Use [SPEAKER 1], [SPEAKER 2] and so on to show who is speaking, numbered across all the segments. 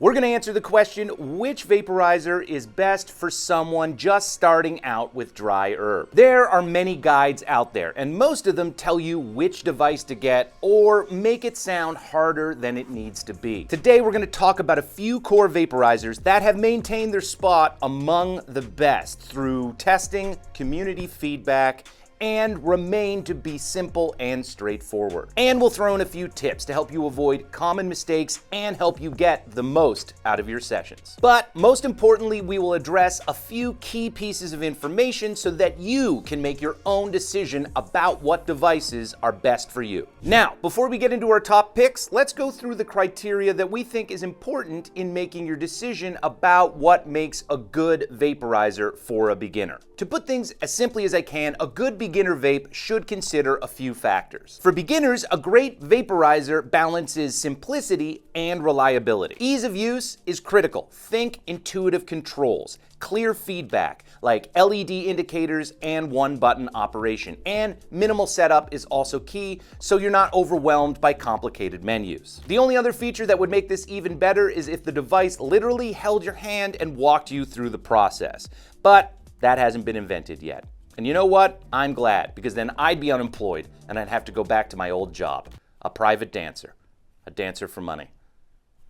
[SPEAKER 1] We're going to answer the question, which vaporizer is best for someone just starting out with dry herb? There are many guides out there, and most of them tell you which device to get or make it sound harder than it needs to be. Today we're going to talk about a few core vaporizers that have maintained their spot among the best through testing, community feedback, and remain to be simple and straightforward. And we'll throw in a few tips to help you avoid common mistakes and help you get the most out of your sessions. But most importantly, we will address a few key pieces of information so that you can make your own decision about what devices are best for you. Now, before we get into our top picks, let's go through the criteria that we think is important in making your decision about what makes a good vaporizer for a beginner. To put things as simply as I can, a good beginner vape should consider a few factors. For beginners, a great vaporizer balances simplicity and reliability. Ease of use is critical. Think intuitive controls, clear feedback like LED indicators and one-button operation. And minimal setup is also key, so you're not overwhelmed by complicated menus. The only other feature that would make this even better is if the device literally held your hand and walked you through the process. But that hasn't been invented yet. And you know what? I'm glad, because then I'd be unemployed and I'd have to go back to my old job. A private dancer. A dancer for money.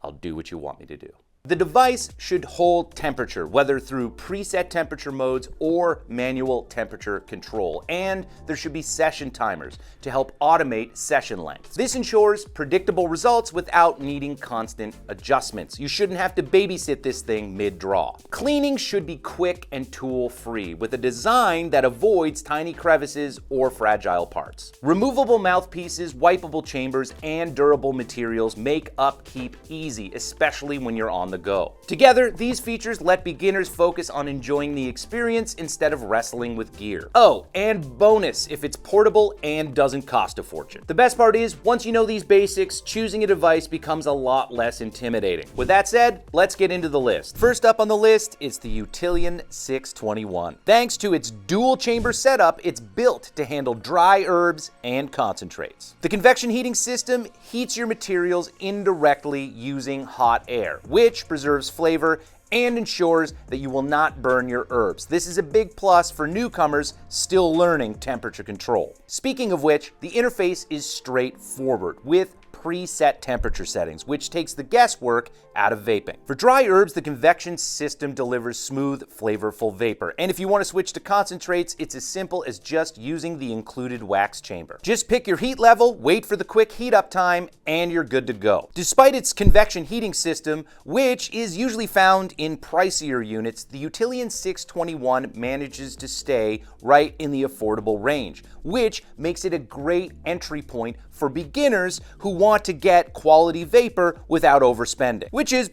[SPEAKER 1] I'll do what you want me to do. The device should hold temperature, whether through preset temperature modes or manual temperature control. And there should be session timers to help automate session length. This ensures predictable results without needing constant adjustments. You shouldn't have to babysit this thing mid-draw. Cleaning should be quick and tool-free, with a design that avoids tiny crevices or fragile parts. Removable mouthpieces, wipeable chambers, and durable materials make upkeep easy, especially when you're on the go. Together, these features let beginners focus on enjoying the experience instead of wrestling with gear. Oh, and bonus if it's portable and doesn't cost a fortune. The best part is, once you know these basics, choosing a device becomes a lot less intimidating. With that said, let's get into the list. First up on the list is the Utillian 621. Thanks to its dual chamber setup, it's built to handle dry herbs and concentrates. The convection heating system heats your materials indirectly using hot air, which preserves flavor and ensures that you will not burn your herbs. This is a big plus for newcomers still learning temperature control. Speaking of which, the interface is straightforward with preset temperature settings, which takes the guesswork out of vaping. For dry herbs, the convection system delivers smooth, flavorful vapor. And if you want to switch to concentrates, it's as simple as just using the included wax chamber. Just pick your heat level, wait for the quick heat up time, and you're good to go. Despite its convection heating system, which is usually found in pricier units, the Utillian 621 manages to stay right in the affordable range, which makes it a great entry point for beginners who want to get quality vapor without overspending. Which is,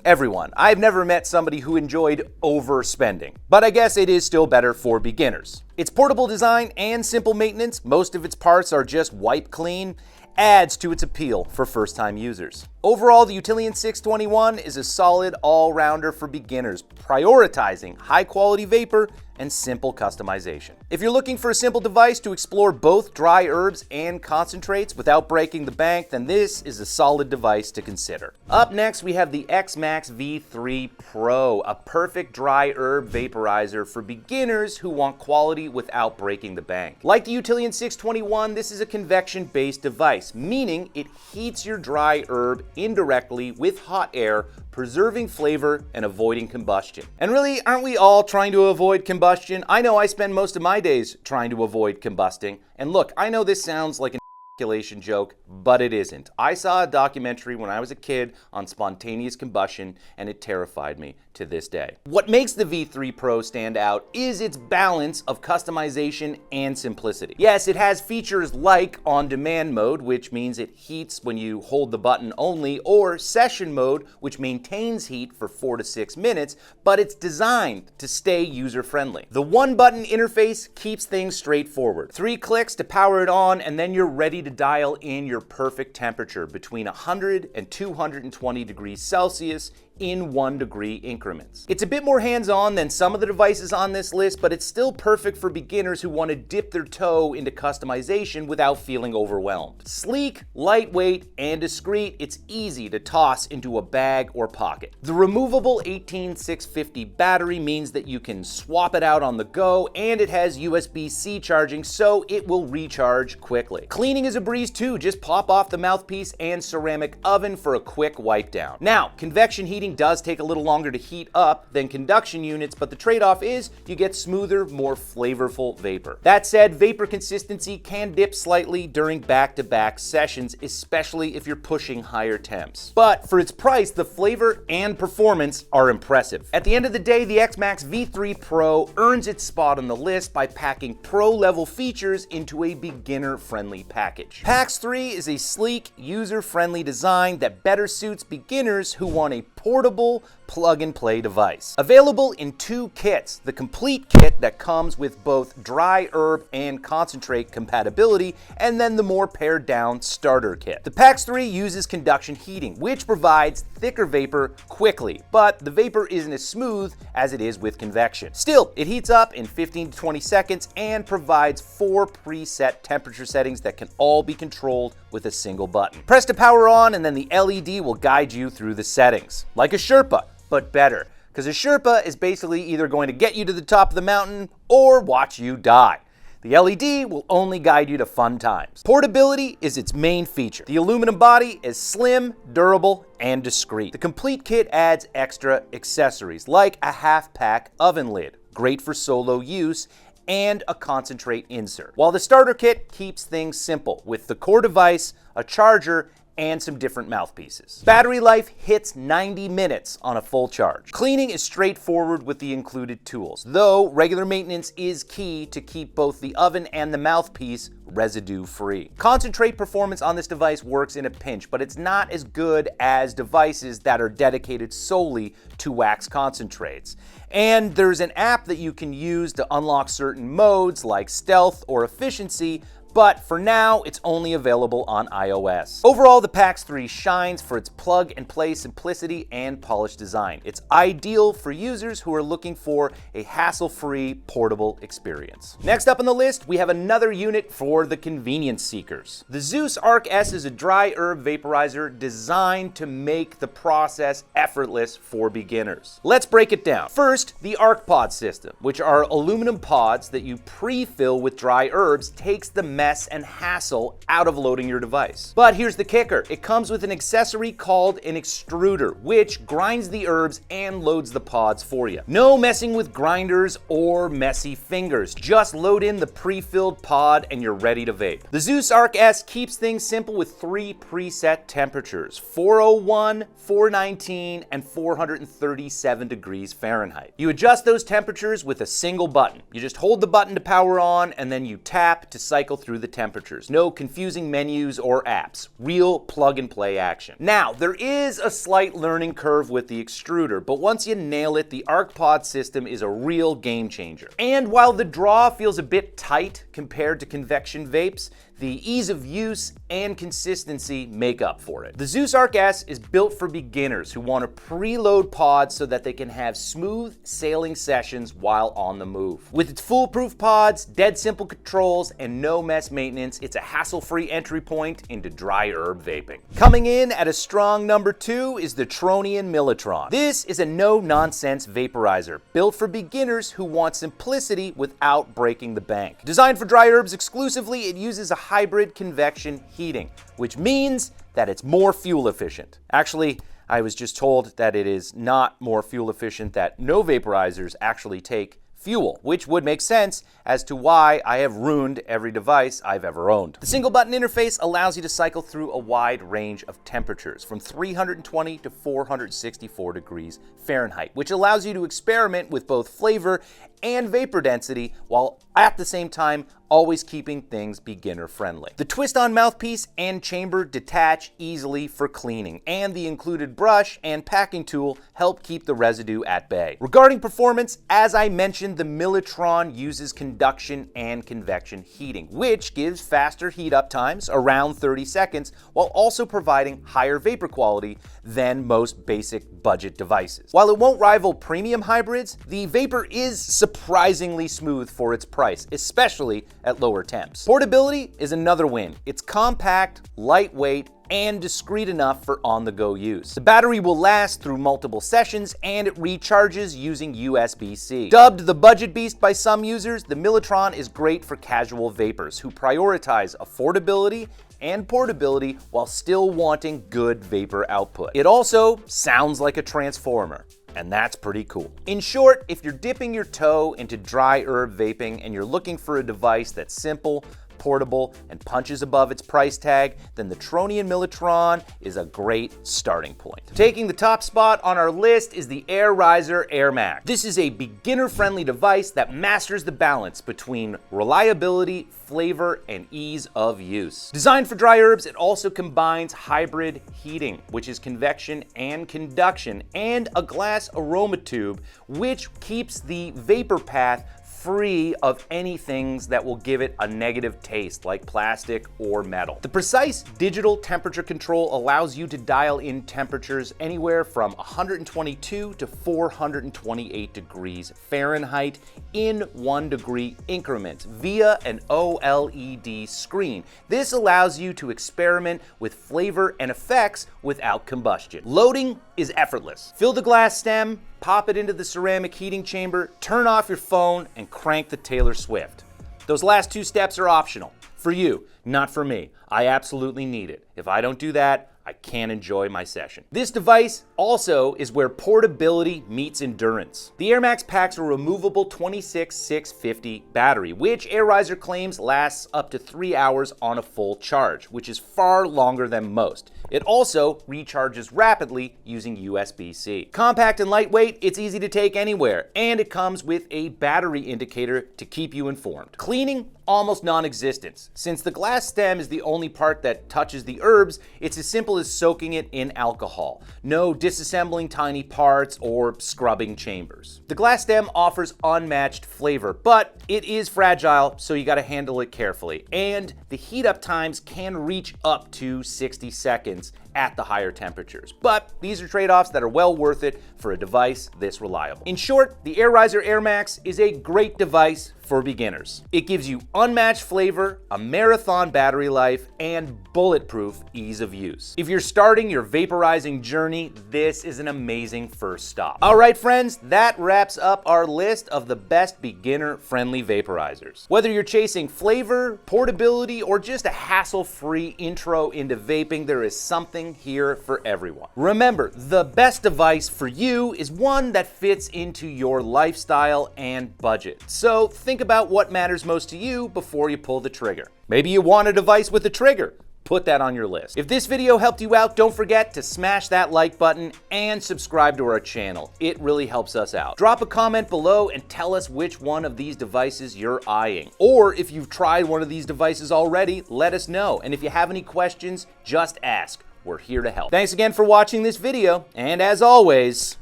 [SPEAKER 1] everyone. I've never met somebody who enjoyed overspending, but I guess it is still better for beginners. Its portable design and simple maintenance, most of its parts are just wipe clean, adds to its appeal for first-time users. Overall, the Utillian 621 is a solid all-rounder for beginners, prioritizing high-quality vapor and simple customization. If you're looking for a simple device to explore both dry herbs and concentrates without breaking the bank, then this is a solid device to consider. Up next, we have the XMAX V3 Pro, a perfect dry herb vaporizer for beginners who want quality without breaking the bank. Like the Utillian 621, this is a convection-based device, meaning it heats your dry herb indirectly with hot air, preserving flavor and avoiding combustion. And really, aren't we all trying to avoid combustion? I know I spend most of my days trying to avoid combusting. And look, I know this sounds like an ejaculation joke, but it isn't. I saw a documentary when I was a kid on spontaneous combustion, and it terrified me to this day. What makes the V3 Pro stand out is its balance of customization and simplicity. Yes, it has features like on-demand mode, which means it heats when you hold the button only, or session mode, which maintains heat for 4 to 6 minutes, but it's designed to stay user-friendly. The one-button interface keeps things straightforward. 3 clicks to power it on, and then you're ready to dial in your perfect temperature between 100 and 220 degrees Celsius in 1-degree increments. It's a bit more hands-on than some of the devices on this list, but it's still perfect for beginners who want to dip their toe into customization without feeling overwhelmed. Sleek, lightweight, and discreet, it's easy to toss into a bag or pocket. The removable 18650 battery means that you can swap it out on the go, and it has USB-C charging, so it will recharge quickly. Cleaning is a breeze too. Just pop off the mouthpiece and ceramic oven for a quick wipe down. Now, convection heating does take a little longer to heat up than conduction units, but the trade-off is you get smoother, more flavorful vapor. That said, vapor consistency can dip slightly during back-to-back sessions, especially if you're pushing higher temps. But for its price, the flavor and performance are impressive. At the end of the day, the XMAX V3 Pro earns its spot on the list by packing pro-level features into a beginner-friendly package. Pax 3 is a sleek, user-friendly design that better suits beginners who want a portable, plug-and-play device. Available in 2 kits, the complete kit that comes with both dry herb and concentrate compatibility, and then the more pared-down starter kit. The Pax 3 uses conduction heating, which provides thicker vapor quickly, but the vapor isn't as smooth as it is with convection. Still, it heats up in 15 to 20 seconds and provides 4 preset temperature settings that can all be controlled with a single button. Press to power on, and then the LED will guide you through the settings. Like a Sherpa, but better, because a Sherpa is basically either going to get you to the top of the mountain or watch you die. The LED will only guide you to fun times. Portability is its main feature. The aluminum body is slim, durable, and discreet. The complete kit adds extra accessories, like a half-pack oven lid, great for solo use, and a concentrate insert. While the starter kit keeps things simple, with the core device, a charger, and some different mouthpieces. Battery life hits 90 minutes on a full charge. Cleaning is straightforward with the included tools, though regular maintenance is key to keep both the oven and the mouthpiece residue-free. Concentrate performance on this device works in a pinch, but it's not as good as devices that are dedicated solely to wax concentrates. And there's an app that you can use to unlock certain modes like stealth or efficiency, but for now, it's only available on iOS. Overall, the Pax 3 shines for its plug-and-play simplicity and polished design. It's ideal for users who are looking for a hassle-free, portable experience. Next up on the list, we have another unit for the convenience seekers. The Zeus Arc S is a dry herb vaporizer designed to make the process effortless for beginners. Let's break it down. First, the Arc Pod system, which are aluminum pods that you pre-fill with dry herbs, takes the mess and hassle out of loading your device. But here's the kicker. It comes with an accessory called an extruder, which grinds the herbs and loads the pods for you. No messing with grinders or messy fingers. Just load in the pre-filled pod and you're ready to vape. The Zeus Arc S keeps things simple with 3 preset temperatures: 401, 419, and 437 degrees Fahrenheit. You adjust those temperatures with a single button. You just hold the button to power on, and then you tap to cycle through the temperatures. No confusing menus or apps. Real plug-and-play action. Now, there is a slight learning curve with the extruder, but once you nail it, the Arc Pod system is a real game changer. And while the draw feels a bit tight compared to convection vapes, the ease of use and consistency make up for it. The Zeus Arc S is built for beginners who want to preload pods so that they can have smooth sailing sessions while on the move. With its foolproof pods, dead simple controls, and no mess maintenance, it's a hassle-free entry point into dry herb vaping. Coming in at a strong number 2 is the Tronian Milatron. This is a no-nonsense vaporizer built for beginners who want simplicity without breaking the bank. Designed for dry herbs exclusively, it uses a hybrid convection heating, which means that it's more fuel efficient. Actually, I was just told that it is not more fuel efficient, that no vaporizers actually take fuel, which would make sense as to why I have ruined every device I've ever owned. The single button interface allows you to cycle through a wide range of temperatures from 320 to 464 degrees Fahrenheit, which allows you to experiment with both flavor and vapor density, while at the same time always keeping things beginner friendly. The twist-on mouthpiece and chamber detach easily for cleaning, and the included brush and packing tool help keep the residue at bay. Regarding performance, as I mentioned, the Milatron uses conduction and convection heating, which gives faster heat up times, around 30 seconds, while also providing higher vapor quality than most basic budget devices. While it won't rival premium hybrids, the vapor is surprisingly smooth for its price, especially at lower temps. Portability is another win. It's compact, lightweight, and discreet enough for on-the-go use. The battery will last through multiple sessions, and it recharges using USB-C. Dubbed the budget beast by some users, the Milatron is great for casual vapors who prioritize affordability and portability while still wanting good vapor output. It also sounds like a transformer, and that's pretty cool. In short, if you're dipping your toe into dry herb vaping and you're looking for a device that's simple, portable, and punches above its price tag, then the Tronian Milatron is a great starting point. Taking the top spot on our list is the Arizer Air Max. This is a beginner-friendly device that masters the balance between reliability, flavor, and ease of use. Designed for dry herbs, it also combines hybrid heating, which is convection and conduction, and a glass aroma tube, which keeps the vapor path free of any things that will give it a negative taste, like plastic or metal. The precise digital temperature control allows you to dial in temperatures anywhere from 122 to 428 degrees Fahrenheit in 1 degree increments via an OLED screen. This allows you to experiment with flavor and effects without combustion. Loading is effortless. Fill the glass stem, pop it into the ceramic heating chamber, turn off your phone, and crank the Taylor Swift. Those last two steps are optional. For you, not for me. I absolutely need it. If I don't do that, I can't enjoy my session. This device also is where portability meets endurance. The Air Max packs a removable 26650 battery, which Arizer claims lasts up to 3 hours on a full charge, which is far longer than most. It also recharges rapidly using USB-C. Compact and lightweight, it's easy to take anywhere, and it comes with a battery indicator to keep you informed. Cleaning, almost non-existent. Since the glass stem is the only part that touches the herbs, it's as simple as soaking it in alcohol. No disassembling tiny parts or scrubbing chambers. The glass stem offers unmatched flavor, but it is fragile, so you gotta handle it carefully. And the heat up times can reach up to 60 seconds at the higher temperatures. But these are trade-offs that are well worth it for a device this reliable. In short, the Arizer Air Max is a great device for beginners. It gives you unmatched flavor, a marathon battery life, and bulletproof ease of use. If you're starting your vaporizing journey, this is an amazing first stop. All right, friends, that wraps up our list of the best beginner-friendly vaporizers. Whether you're chasing flavor, portability, or just a hassle-free intro into vaping, there is something here for everyone. Remember, the best device for you is one that fits into your lifestyle and budget. So think about what matters most to you before you pull the trigger. Maybe you want a device with a trigger. Put that on your list. If this video helped you out, don't forget to smash that like button and subscribe to our channel. It really helps us out. Drop a comment below and tell us which one of these devices you're eyeing. Or if you've tried one of these devices already, let us know. And if you have any questions, just ask. We're here to help. Thanks again for watching this video, and as always,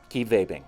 [SPEAKER 1] keep vaping.